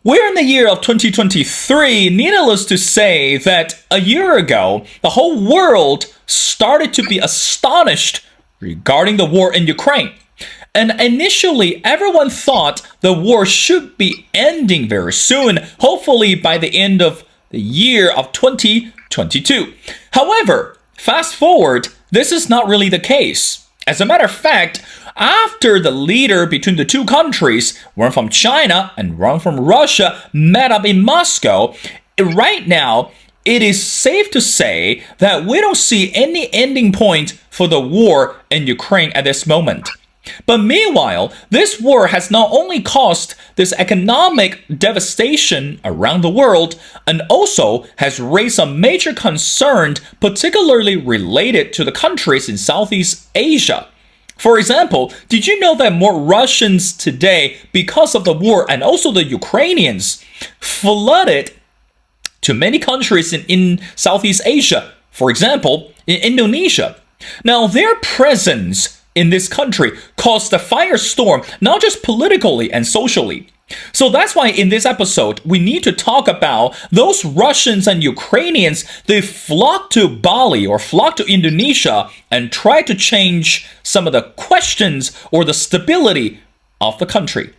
We're in the year of 2023, needless to say that a year ago, the whole world started to be astonished regarding the war in Ukraine. And initially, everyone thought the war should be ending very soon, hopefully by the end of the year of 2022. However, fast forward, this is not really the case. As a matter of fact, after the leader between the two countries, one from China and one from Russia, met up in Moscow, right now, it is safe to say that we don't see any ending point for the war in Ukraine at this moment. But meanwhile, this war has not only caused this economic devastation around the world, and also has raised a major concern, particularly related to the countries in Southeast Asia. For example, did you know that more Russians today, because of the war, and also the Ukrainians, flooded to many countries in Southeast Asia, for example, in Indonesia? Now, their presence in this country caused a firestorm, not just politically and socially. So that's why in this episode, we need to talk about those Russians and Ukrainians. They flocked to Bali or flocked to Indonesia and tried to change some of the questions or the stability of the country.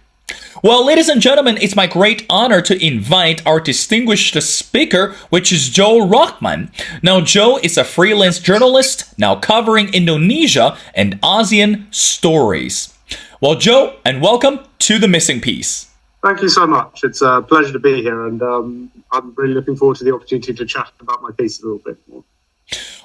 Well, ladies and gentlemen, it's my great honor to invite our distinguished speaker, which is Joe Rachman. Now, Joe is a freelance journalist now covering Indonesia and ASEAN stories. Well, Joe, and welcome to The Missing Piece. Thank you so much. It's a pleasure to be here, and I'm really looking forward to the opportunity to chat about my piece a little bit more.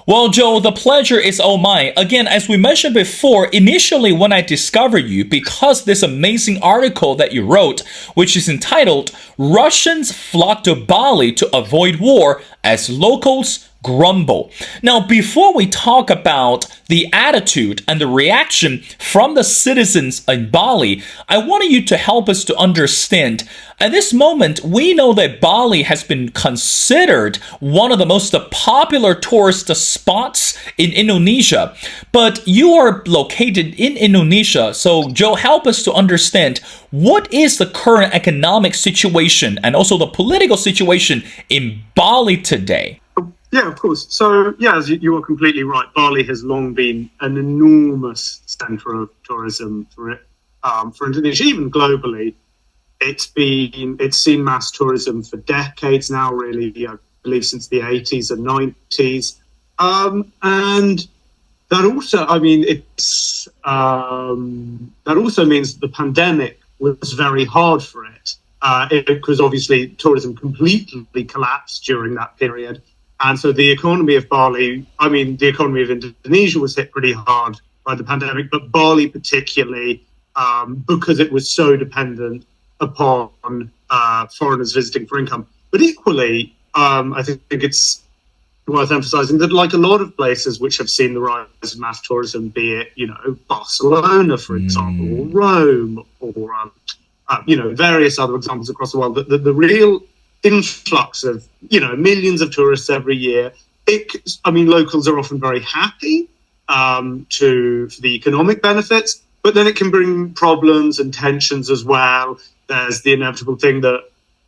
Well, Joe, the pleasure is all mine. Again, as we mentioned before, initially when I discovered you, because this amazing article that you wrote, which is entitled, Russians Flock to Bali to Avoid War as Locals Grumble. Now, before we talk about the attitude and the reaction from the citizens in Bali, I wanted you to help us to understand. At this moment, we know that Bali has been considered one of the most popular tourist spots in Indonesia. But you are located in Indonesia, so Joe, help us to understand what is the current economic situation and also the political situation in Bali today. Yeah, of course. So, yeah, as you are completely right, Bali has long been an enormous centre of tourism for Indonesia, even globally. It's seen mass tourism for decades now, really, I believe since the 80s and 90s. And that also, that also means that the pandemic was very hard for it, because obviously tourism completely collapsed during that period. And so the economy of Bali, the economy of Indonesia was hit pretty hard by the pandemic, but Bali particularly, because it was so dependent upon foreigners visiting for income. But equally, I think it's worth emphasizing that, like a lot of places which have seen the rise of mass tourism, be it, Barcelona, for example, or Rome, or, various other examples across the world, the real influx of, millions of tourists every year. Locals are often very happy for the economic benefits, but then it can bring problems and tensions as well. There's the inevitable thing that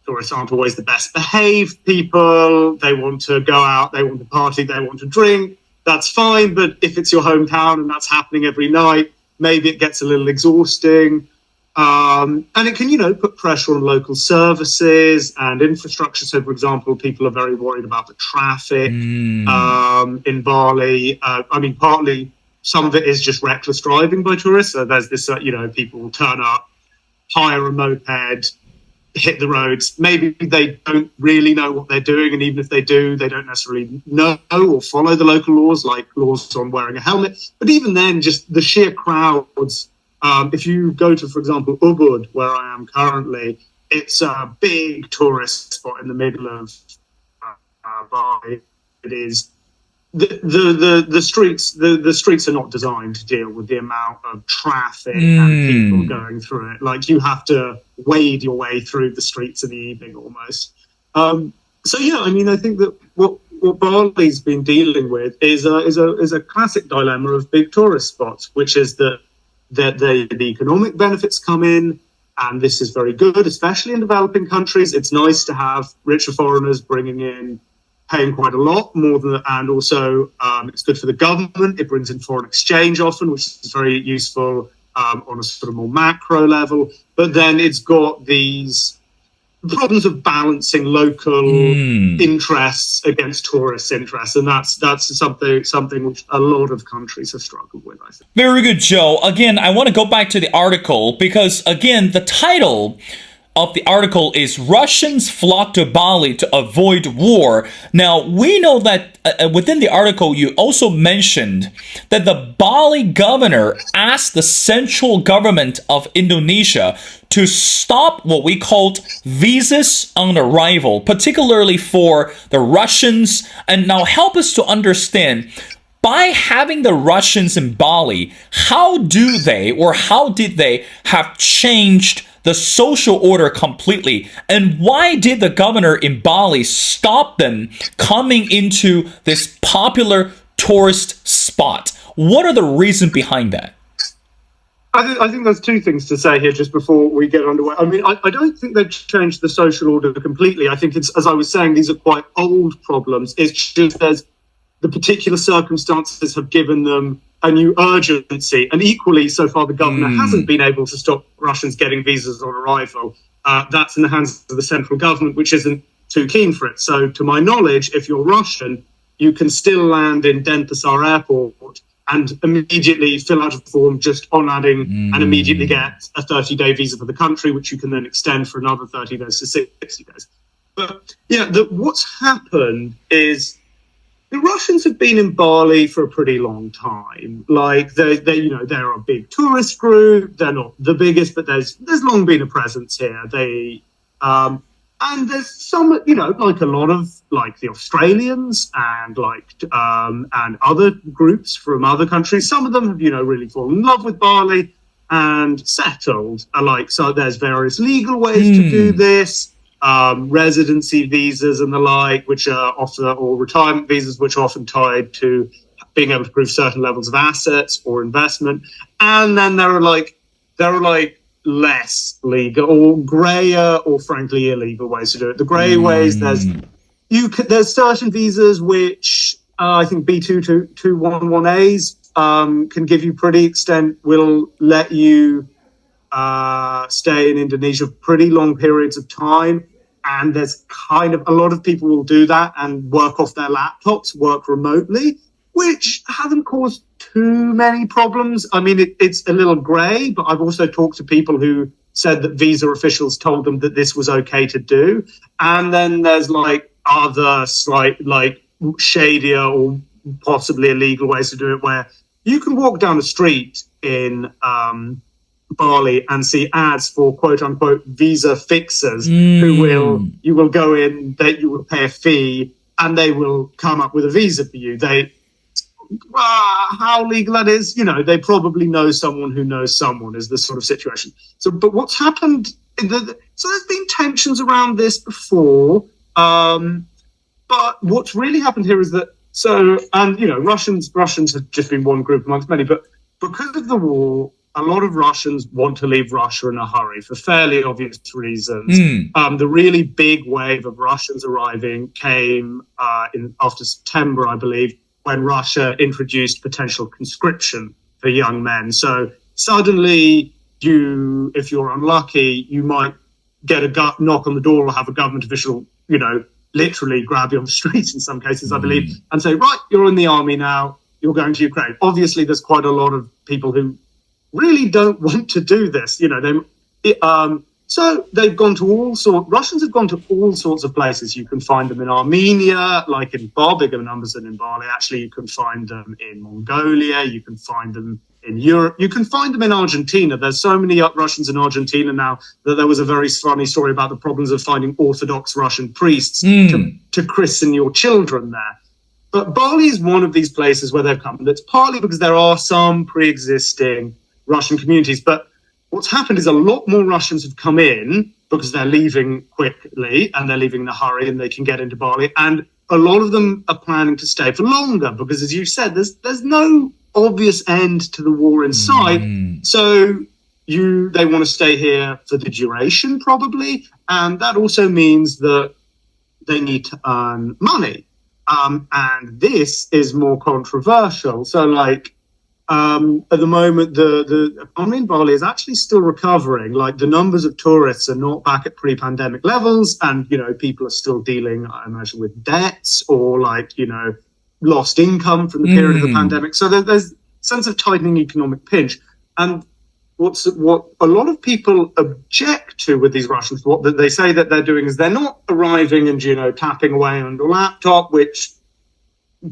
tourists aren't always the best behaved people. They want to go out, they want to party, they want to drink. That's fine, but if it's your hometown and that's happening every night, maybe it gets a little exhausting. And it can, put pressure on local services and infrastructure. So, for example, people are very worried about the traffic in Bali. Partly some of it is just reckless driving by tourists. So there's this, people turn up, hire a moped, hit the roads. Maybe they don't really know what they're doing. And even if they do, they don't necessarily know or follow the local laws, like laws on wearing a helmet. But even then, just the sheer crowds. If you go to, for example, Ubud, where I am currently, it's a big tourist spot in the middle of Bali. It is the streets. The streets are not designed to deal with the amount of traffic and people going through it. Like, you have to wade your way through the streets in the evening almost. I think that what Bali's been dealing with is a classic dilemma of big tourist spots, which is that the economic benefits come in, And this is very good, especially in developing countries. It's nice to have richer foreigners paying quite a lot more than, and also it's good for the government. It brings in foreign exchange often, which is very useful on a sort of more macro level. But then it's got these problems of balancing local interests against tourist interests, and that's something which a lot of countries have struggled with, I think. Very good, Joe. Again, I want to go back to the article because, again, the title of the article is Russians Flock to Bali to Avoid War. Now, we know that within the article, you also mentioned that the Bali governor asked the central government of Indonesia to stop what we called visas on arrival, particularly for the Russians. And now help us to understand, by having the Russians in Bali, how did they have changed the social order completely? And why did the governor in Bali stop them coming into this popular tourist spot? What are the reasons behind that? I think there's two things to say here just before we get underway. I mean, I don't think they've changed the social order completely. I think it's, as I was saying, these are quite old problems. It's just the particular circumstances have given them a new urgency. And equally, so far, the governor hasn't been able to stop Russians getting visas on arrival. That's in the hands of the central government, which isn't too keen for it. So to my knowledge, if you're Russian, you can still land in Denpasar airport and immediately fill out a form just on landing and immediately get a 30-day visa for the country, which you can then extend for another 30 days to 60 days. But yeah, what's happened is the Russians have been in Bali for a pretty long time. Like they're a big tourist group. They're not the biggest, but there's long been a presence here. And there's some, like a lot of like the Australians and and other groups from other countries. Some of them have, really fallen in love with Bali and settled. So there's various legal ways to do this. Residency visas and the like, which are often, or retirement visas, which are often tied to being able to prove certain levels of assets or investment. And then there are less legal or grayer or frankly illegal ways to do it. The grey ways, there's certain visas which I think B211As can give you pretty extent, will let you stay in Indonesia for pretty long periods of time. And there's kind of a lot of people will do that and work off their laptops, work remotely, which haven't caused too many problems. I mean, it's a little grey, but I've also talked to people who said that visa officials told them that this was okay to do. And then there's other shadier or possibly illegal ways to do it, where you can walk down the street in Bali and see ads for quote unquote visa fixers you will go in, that you will pay a fee and they will come up with a visa for you. How legal that is, they probably know someone who knows someone, is the sort of situation. So, but what's happened, so there's been tensions around this before, but what's really happened here is that, Russians have just been one group amongst many, but because of the war, a lot of Russians want to leave Russia in a hurry for fairly obvious reasons. The really big wave of Russians arriving came after September, I believe, when Russia introduced potential conscription for young men. So suddenly, if you're unlucky, you might get a knock on the door or have a government official, literally grab you on the streets in some cases, I believe, and say, right, you're in the army now, you're going to Ukraine. Obviously, there's quite a lot of people who really don't want to do this. So they've gone to Russians have gone to all sorts of places. You can find them in Armenia, like in far bigger numbers than in Bali. Actually, you can find them in Mongolia. You can find them in Europe. You can find them in Argentina. There's so many Russians in Argentina now that there was a very funny story about the problems of finding Orthodox Russian priests to christen your children there. But Bali is one of these places where they've come. And it's partly because there are some pre-existing Russian communities. But what's happened is a lot more Russians have come in because they're leaving quickly and they're leaving in a hurry and they can get into Bali. And a lot of them are planning to stay for longer because, as you said, there's no obvious end to the war in sight. So, they want to stay here for the duration, probably, and that also means that they need to earn money. And this is more controversial. So, like, at the moment, the economy in Bali is actually still recovering. Like, the numbers of tourists are not back at pre-pandemic levels, and, you know, people are still dealing, I imagine, with debts or, like, you know, lost income from the period of the pandemic. So there's a sense of tightening economic pinch. And what a lot of people object to with these Russians, what they say that they're doing is they're not arriving and, you know, tapping away on the laptop, which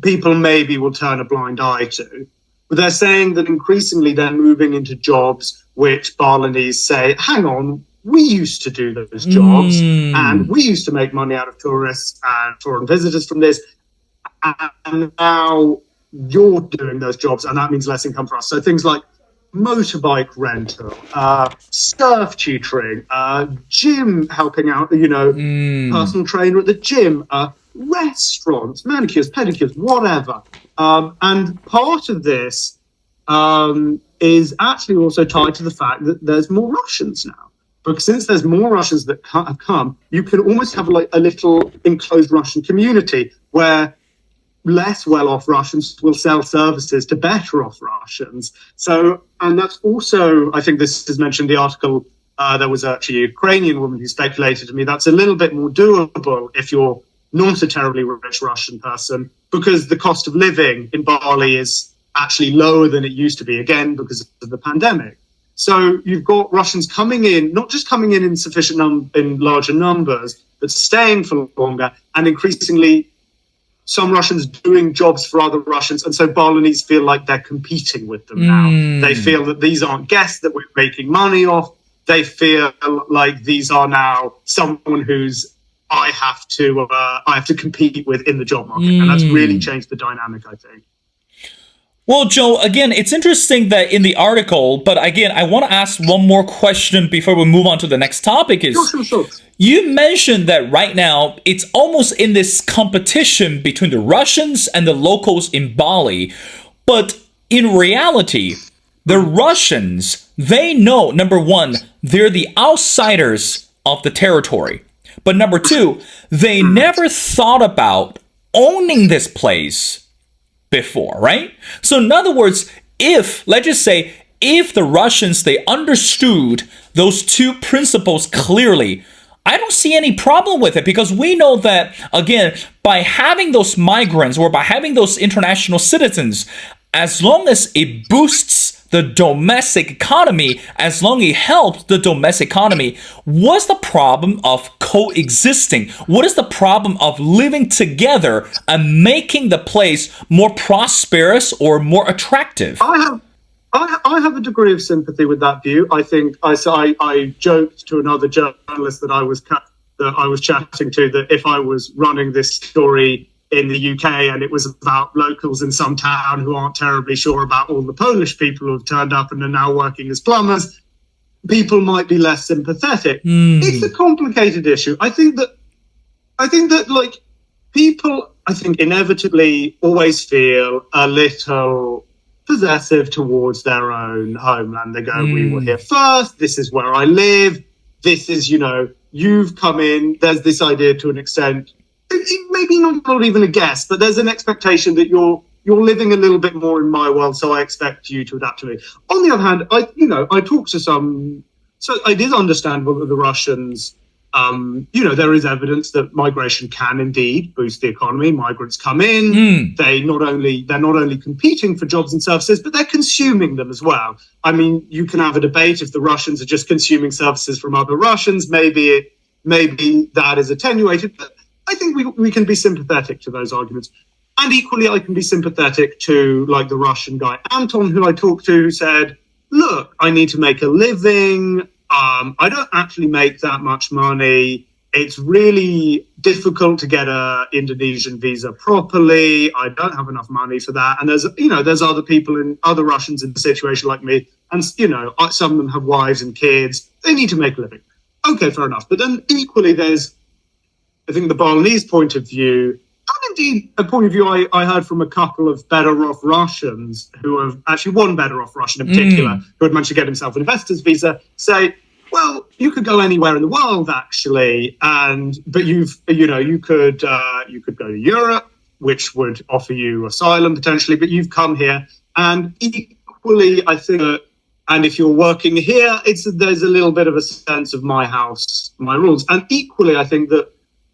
people maybe will turn a blind eye to. But they're saying that increasingly they're moving into jobs which Balinese say, hang on, we used to do those jobs and we used to make money out of tourists and foreign visitors from this. And now you're doing those jobs, and that means less income for us. So things like motorbike rental, surf tutoring, gym helping out, you know, personal trainer at the gym, restaurants, manicures, pedicures, whatever. And part of this is actually also tied to the fact that there's more Russians now. Because since there's more Russians that have come, you can almost have like a little enclosed Russian community where less well-off Russians will sell services to better-off Russians. So, and that's also, I think this is mentioned in the article, there was actually a Ukrainian woman who speculated to me, that's a little bit more doable if you're not a terribly rich Russian person, because the cost of living in Bali is actually lower than it used to be, again, because of the pandemic. So you've got Russians coming in, not just coming in sufficient in larger numbers, but staying for longer, and increasingly some Russians doing jobs for other Russians. And so Balinese feel like they're competing with them now. They feel that these aren't guests that we're making money off. They feel like these are now someone who's I have to compete with in the job market. And that's really changed the dynamic, I think. Well, Joe, again, it's interesting that in the article, but again, I want to ask one more question before we move on to the next topic. Sure. You mentioned that right now it's almost in this competition between the Russians and the locals in Bali. But in reality, the Russians, they know, number one, they're the outsiders of the territory. But number two, they never thought about owning this place before, right? So in other words, let's just say, if the Russians, they understood those two principles clearly, I don't see any problem with it, because we know that, again, by having those migrants or by having those international citizens, as long as it boosts the domestic economy, as long as it helps the domestic economy, what's the problem of coexisting? What is the problem of living together and making the place more prosperous or more attractive? I have a degree of sympathy with that view. I think I joked to another journalist that I was chatting to that if I was running this story in the UK and it was about locals in some town who aren't terribly sure about all the Polish people who have turned up and are now working as plumbers, people might be less sympathetic. It's a complicated issue. I think that like people, I think inevitably always feel a little possessive towards their own homeland. They go, we were here first. This is where I live. This is, you know, you've come in. There's this idea to an extent, maybe not even a guess, but there's an expectation that you're living a little bit more in my world, so I expect you to adapt to me. On the other hand, I talked to some, so it is understandable that the Russians, there is evidence that migration can indeed boost the economy. Migrants come in, they're not only competing for jobs and services, but they're consuming them as well. I mean, you can have a debate if the Russians are just consuming services from other Russians. Maybe that is attenuated, but I think we can be sympathetic to those arguments. And equally, I can be sympathetic to, like, the Russian guy, Anton, who I talked to, who said, look, I need to make a living. I don't actually make that much money. It's really difficult to get an Indonesian visa properly. I don't have enough money for that. And there's other Russians in a situation like me. And, some of them have wives and kids. They need to make a living. Okay, fair enough. But then equally, there's, I think, the Balinese point of view, and indeed a point of view I heard from a couple of better off Russians who have actually one better off Russian in particular who had managed to get himself an investor's visa say, well, you could go anywhere in the world actually, but you could go to Europe, which would offer you asylum potentially, but you've come here, and equally I think that, and if you're working here, there's a little bit of a sense of my house, my rules, and equally I think that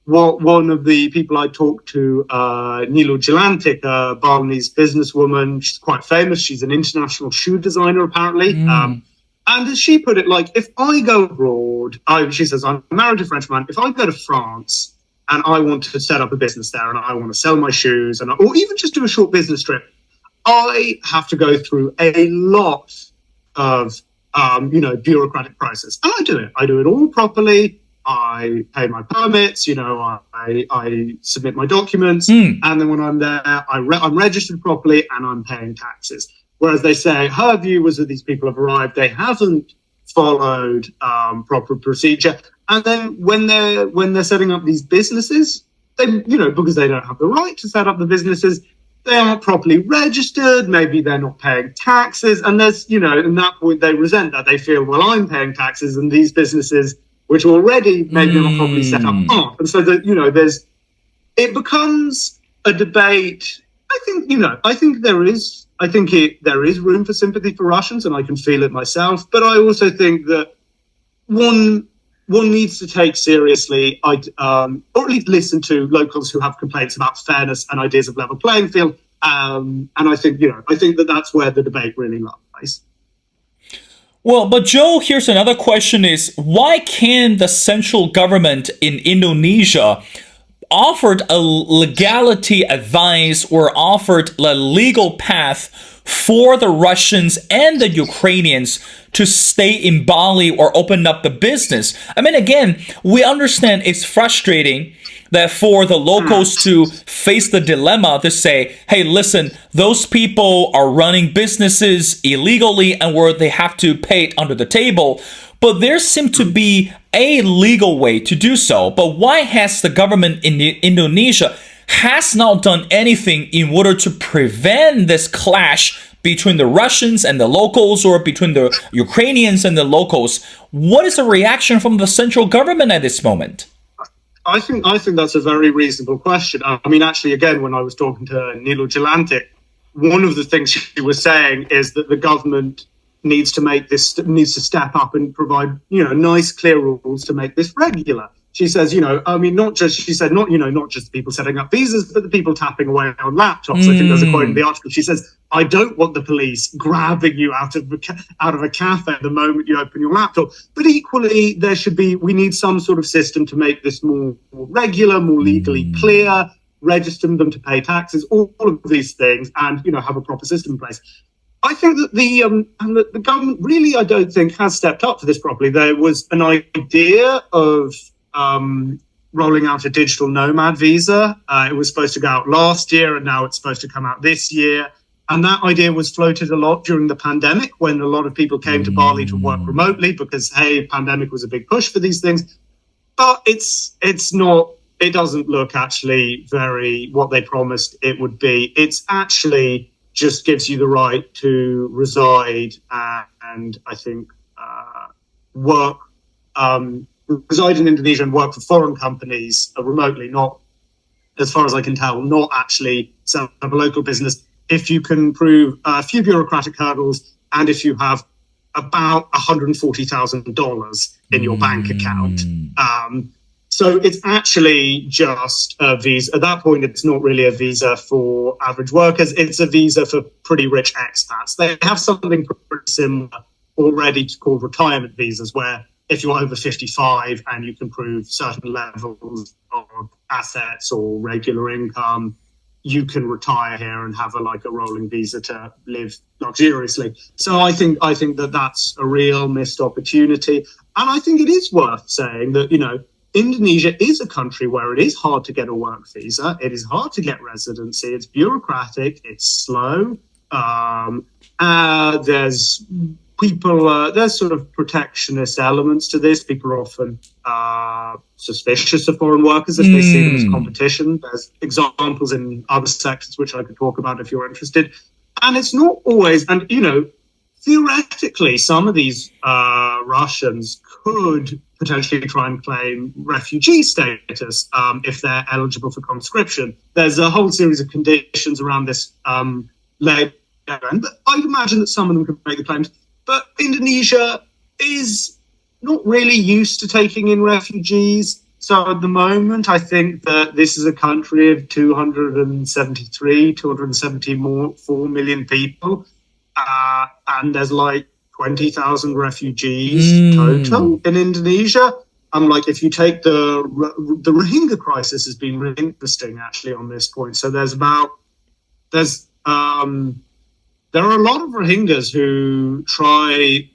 one of the people I talked to, Nilu Jelantic, a Balinese businesswoman, she's quite famous. She's an international shoe designer, apparently. And as she put it, like, if I go abroad, she says, I'm married to a Frenchman. If I go to France and I want to set up a business there and I want to sell my shoes or even just do a short business trip, I have to go through a lot of, bureaucratic process. And I do it. I do it all properly. I pay my permits, I submit my documents, and then when I'm there, I'm registered properly and I'm paying taxes. Whereas they say her view was that these people have arrived, they haven't followed proper procedure, and then when they're setting up these businesses, they because they don't have the right to set up the businesses, they aren't properly registered. Maybe they're not paying taxes, and there's at that point they resent that. They feel, well, I'm paying taxes, and these businesses, which already maybe not properly set up, aren't. And so that it becomes a debate. I think there is room for sympathy for Russians, and I can feel it myself. But I also think that one needs to take seriously, or at least listen to locals who have complaints about fairness and ideas of level playing field. And I think that's where the debate really lies. Well, but Joe, here's another question is, why can the central government in Indonesia offered a legality advice or offered a legal path for the Russians and the Ukrainians to stay in Bali or open up the business? I mean, again, we understand it's frustrating that for the locals to face the dilemma to say, hey, listen, those people are running businesses illegally and where they have to pay it under the table. But there seems to be a legal way to do so. But why has the government in Indonesia has not done anything in order to prevent this clash between the Russians and the locals, or between the Ukrainians and the locals? What is the reaction from the central government at this moment? I think that's a very reasonable question. I mean, actually, again, when I was talking to Nilu Jelantic, one of the things she was saying is that the government needs to step up and provide, nice, clear rules to make this regular. She says, not just the people setting up visas, but the people tapping away on laptops. I think there's a quote in the article. She says, I don't want the police grabbing you out of a cafe the moment you open your laptop. But equally, we need some sort of system to make this more regular, more legally clear, register them to pay taxes, all of these things, and, have a proper system in place. I think that the government really, I don't think, has stepped up for this properly. There was an idea of rolling out a digital nomad visa. It was supposed to go out last year, and now it's supposed to come out this year. And that idea was floated a lot during the pandemic, when a lot of people came to Bali to work remotely because, hey, pandemic was a big push for these things. But it's not. It doesn't look actually very what they promised it would be. It's actually just gives you the right to reside and I think work. Reside in Indonesia and work for foreign companies remotely, not, as far as I can tell, not actually set up a local business, if you can prove a few bureaucratic hurdles and if you have about $140,000 in your bank account. So it's actually just a visa. At that point, it's not really a visa for average workers. It's a visa for pretty rich expats. They have something pretty similar already called retirement visas, where if you're over 55 and you can prove certain levels of assets or regular income, you can retire here and have a rolling visa to live luxuriously. So I think that that's a real missed opportunity. And I think it is worth saying that, Indonesia is a country where it is hard to get a work visa. It is hard to get residency. It's bureaucratic. It's slow. There's there's sort of protectionist elements to this. People are often suspicious of foreign workers if they see them as competition. There's examples in other sectors which I could talk about if you're interested. And it's not always, and theoretically, some of these Russians could potentially try and claim refugee status if they're eligible for conscription. There's a whole series of conditions around this but I'd imagine that some of them could make the claims. But Indonesia is not really used to taking in refugees. So at the moment, I think that this is a country of 274 million people. And there's like 20,000 refugees total in Indonesia. If you take the Rohingya crisis has been really interesting actually on this point. So there are a lot of Rohingyas who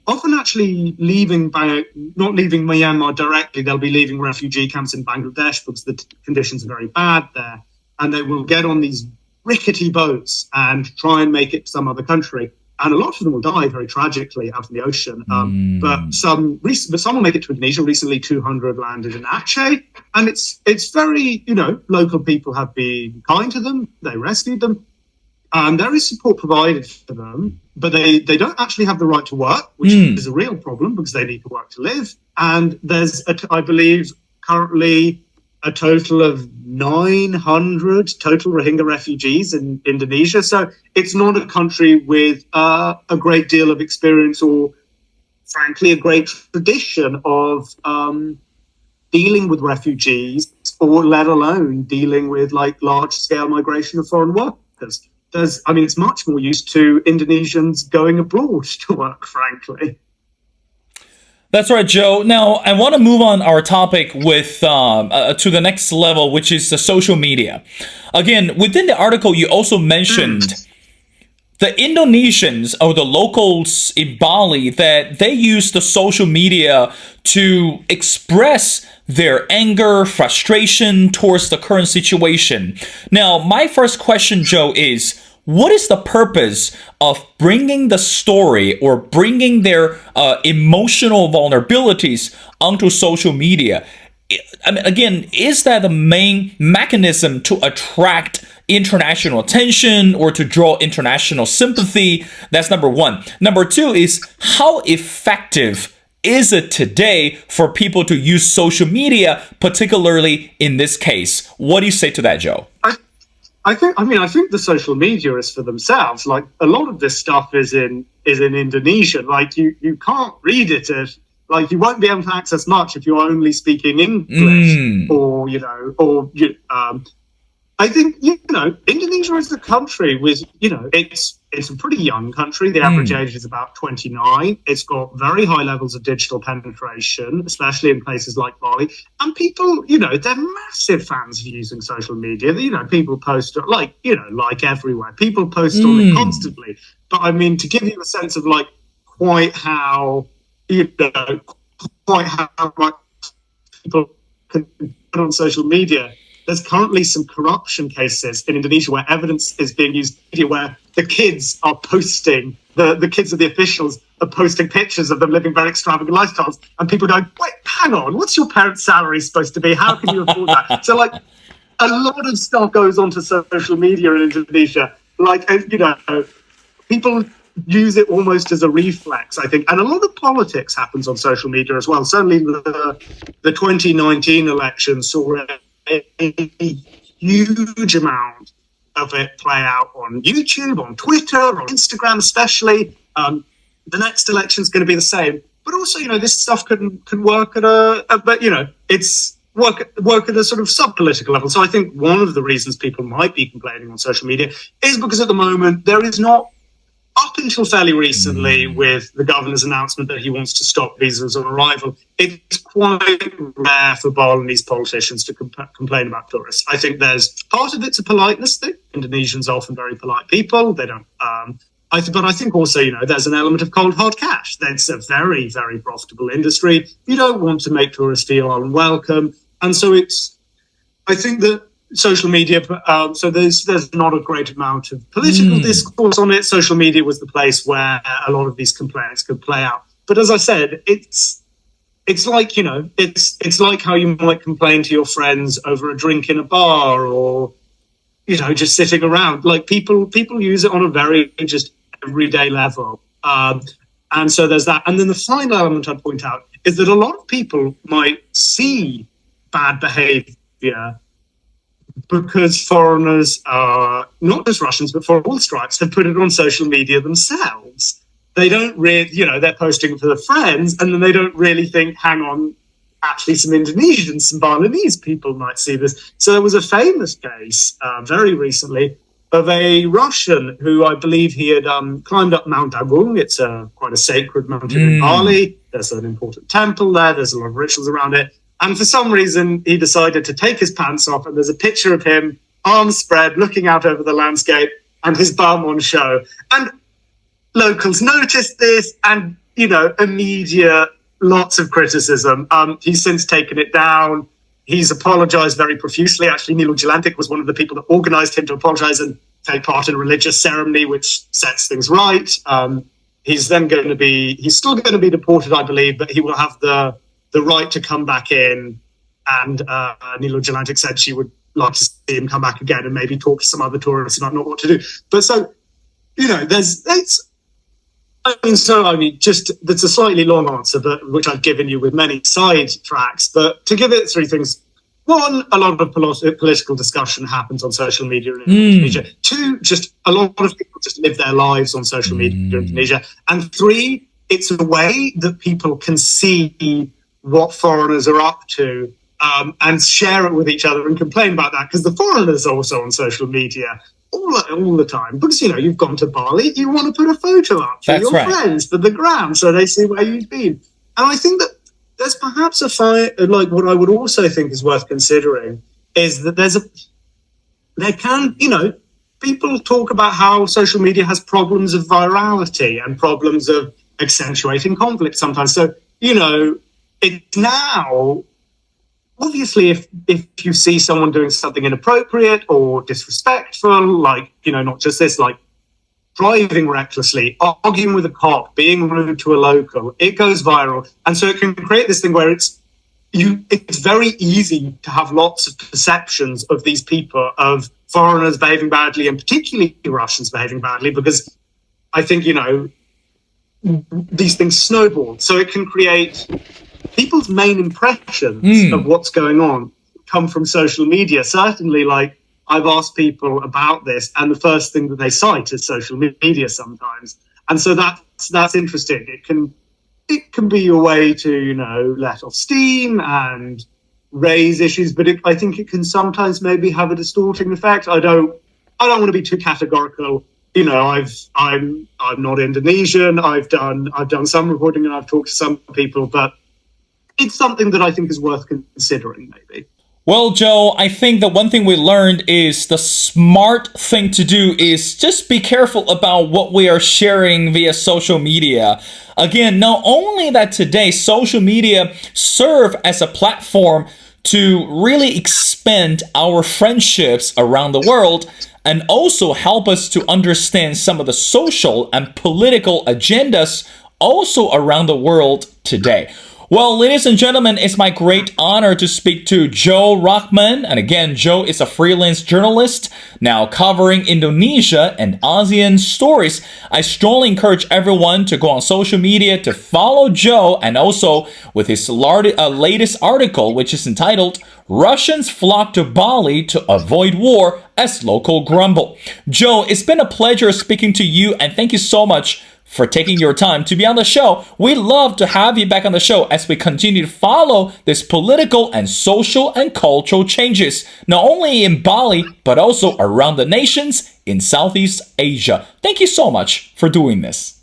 often actually not leaving Myanmar directly. They'll be leaving refugee camps in Bangladesh because the conditions are very bad there. And they will get on these rickety boats and try and make it to some other country. And a lot of them will die very tragically out in the ocean. But some will make it to Indonesia. Recently, 200 landed in Aceh. And it's very, local people have been kind to them. They rescued them. And there is support provided for them, but they don't actually have the right to work, which is a real problem because they need to work to live. And there's, I believe, currently a total of 900 total Rohingya refugees in Indonesia. So it's not a country with a great deal of experience or, frankly, a great tradition of dealing with refugees, or let alone dealing with large-scale migration of foreign workers. It's much more used to Indonesians going abroad to work, frankly. That's right, Joe. Now, I want to move on our topic with to the next level, which is the social media. Again, within the article, you also mentioned the Indonesians or the locals in Bali that they use the social media to express their anger, frustration towards the current situation. Now, my first question, Joe, is what is the purpose of bringing the story or bringing their emotional vulnerabilities onto social media? Again, is that the main mechanism to attract international attention or to draw international sympathy? That's number one. Number two is how effective is it today for people to use social media, particularly in this case? What do you say to that, Joe? I think the social media is for themselves. A lot of this stuff is in Indonesian. You can't read it you won't be able to access much if you're only speaking English I think, Indonesia is a country with, it's a pretty young country. The average age is about 29. It's got very high levels of digital penetration, especially in places like Bali. And people, they're massive fans of using social media. People post, like everywhere. People post on it constantly. But to give you a sense of quite how much people can put on social media, there's currently some corruption cases in Indonesia where evidence is being used where the kids are posting, the kids of the officials are posting pictures of them living very extravagant lifestyles, and people going, wait, hang on, what's your parents' salary supposed to be? How can you afford that? So a lot of stuff goes onto social media in Indonesia. People use it almost as a reflex, I think. And a lot of politics happens on social media as well. Certainly the 2019 elections saw a huge amount of it play out on YouTube, on Twitter, on Instagram especially. The next election is going to be the same. But also, this stuff can work at it's work at a sort of sub-political level. So I think one of the reasons people might be complaining on social media is because at the moment there is not, up until fairly recently, with the governor's announcement that he wants to stop visas on arrival, it's quite rare for Balinese politicians to complain about tourists. I think part of it's a politeness thing. Indonesians are often very polite people. They don't. But I think also, there's an element of cold hard cash. That's a very, very profitable industry. You don't want to make tourists feel unwelcome, and so I think that social media, so there's not a great amount of political discourse on it. Social media was the place where a lot of these complaints could play out. But as I said, it's it's like, you know, it's like how you might complain to your friends over a drink in a bar, or, you know, just sitting around. Like people use it on a very just everyday level. And so there's that. And then the final element I'd point out is that a lot of people might see bad behavior because foreigners, not just Russians, but for all stripes, have put it on social media themselves. They don't really, you know, they're posting for the friends, and then they don't really think, hang on, actually some Indonesians, some Balinese people might see this. So there was a famous case very recently of a Russian who, I believe he had climbed up Mount Agung. It's quite a sacred mountain in Bali. There's an important temple there. There's a lot of rituals around it. And for some reason, he decided to take his pants off, and there's a picture of him, arms spread, looking out over the landscape, and his bum on show. And locals noticed this, and, you know, immediate lots of criticism. He's since taken it down. He's apologized very profusely. Actually, Nilo Jelantic was one of the people that organized him to apologize and take part in a religious ceremony, which sets things right. He's still going to be deported, I believe, but he will have the right to come back in. And Nilo Jelantic said she would like to see him come back again and maybe talk to some other tourists about not what to do. But so, you know, that's a slightly long answer, but which I've given you with many side tracks. But to give it three things: one, a lot of political discussion happens on social media in Indonesia. Two, just a lot of people just live their lives on social media in Indonesia. And three, it's a way that people can see what foreigners are up to, and share it with each other and complain about that, because the foreigners are also on social media all the time, because, you know, you've gone to Bali, you want to put a photo up for your friends for the gram so they see where you've been. And I think that there's perhaps like what I would also think is worth considering is that people talk about how social media has problems of virality and problems of accentuating conflict sometimes. So, you know, it's now, obviously, if you see someone doing something inappropriate or disrespectful, like, you know, not just this, like driving recklessly, arguing with a cop, being rude to a local, it goes viral. And so it can create this thing where it's very easy to have lots of perceptions of these people, of foreigners behaving badly, and particularly Russians behaving badly, because I think, you know, these things snowball. So it can create people's main impressions of what's going on come from social media. Certainly, like, I've asked people about this, and the first thing that they cite is social media sometimes. And so that's interesting. It can be a way to, you know, let off steam and raise issues, but I think it can sometimes maybe have a distorting effect. I don't want to be too categorical. You know, I'm not Indonesian. I've done some reporting and I've talked to some people, but it's something that I think is worth considering, maybe. Well, Joe, I think the one thing we learned is the smart thing to do is just be careful about what we are sharing via social media. Again, not only that today social media serve as a platform to really expand our friendships around the world, and also help us to understand some of the social and political agendas also around the world today. Well, ladies and gentlemen, it's my great honor to speak to Joe Rachman. And again, Joe is a freelance journalist now covering Indonesia and ASEAN stories. I strongly encourage everyone to go on social media to follow Joe, and also with his latest article, which is entitled Russians Flock to Bali to Avoid War as Local Grumble. Joe, it's been a pleasure speaking to you, and thank you so much for taking your time to be on the show. We'd love to have you back on the show as we continue to follow this political and social and cultural changes, not only in Bali, but also around the nations in Southeast Asia. Thank you so much for doing this.